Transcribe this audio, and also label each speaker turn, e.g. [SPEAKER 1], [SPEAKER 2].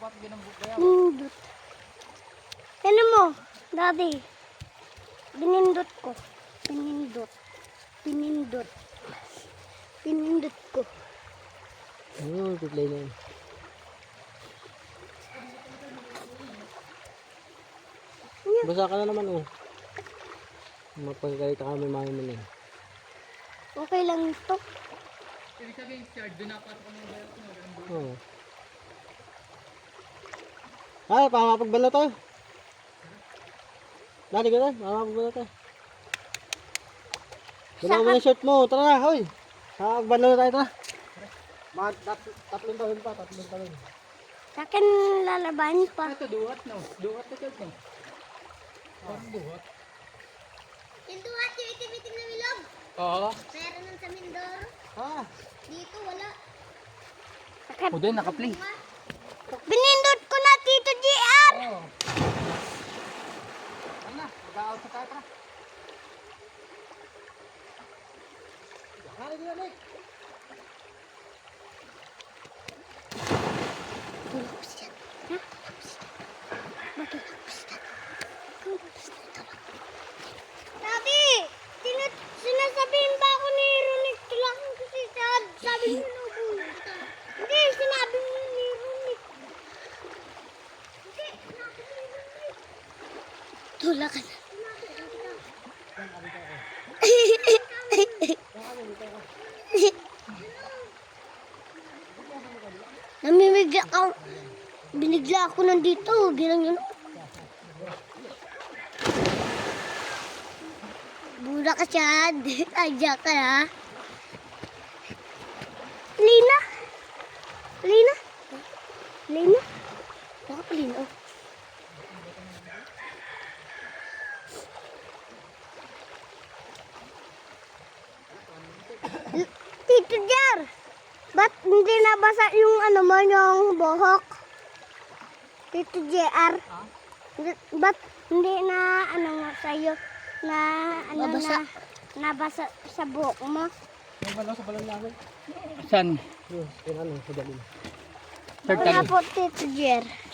[SPEAKER 1] Pinindot. Ano mo, daddy? Pinindot ko. Pinindot. Pinindot. Pinindot ko.
[SPEAKER 2] Ano, tutlay na yun. Basa ka na naman oh. Mapagkalita kami mami mo na yun.
[SPEAKER 1] Okay lang ito.
[SPEAKER 3] Ibig sabihin, Chard, doon napatok ang mga bayot mo.
[SPEAKER 2] Oo. Ay, pamapagbalo tayo. Dali ka na, pamapagbalo tayo. Dala mo yung shirt mo, tara na, hoy. Pamapagbalo na tayo, tara. Mga tatlong taon.
[SPEAKER 1] Sa akin lalaban pa.
[SPEAKER 3] Ito, duhat, no? Duhat na, Chard, no? Parang duhat.
[SPEAKER 4] Yung duhat yung itim-itim na milog.
[SPEAKER 3] Oo.
[SPEAKER 4] Meron nun sa Mindoro.
[SPEAKER 2] Ah,
[SPEAKER 4] Dito wala.
[SPEAKER 3] O din, naka-play.
[SPEAKER 1] Pinindot ko na, Tito JR.
[SPEAKER 3] Oo. Ano na, mag-out na tayo, tara.
[SPEAKER 2] dali, dali.
[SPEAKER 1] Daddy, sinasabihin ba ako ni Ronik tulakan ko si Chad? Sabi mo na ako. Hindi, sinabi mo ni Ronik. Hindi, sinabi mo ni Ronik. Tulakan. Namimigla ako. Binigla ako nandito. Ginang yun. Bula ka, Chad. Adya ka na. Lina. Lina. Lina. Baka pa Lina. Oh. Tito Jar. Ba't hindi nabasa yung ano mo, yung buhok? Tito JR. Ba't hindi na ano nga sa'yo? Na ano
[SPEAKER 4] Nabasa.
[SPEAKER 1] na nabasa sa buhok mo?
[SPEAKER 2] Yung balo sa balon namin.
[SPEAKER 3] Saan?
[SPEAKER 2] Yung ano, sa balon.
[SPEAKER 3] Chard,
[SPEAKER 1] Wala po, Tito Jer.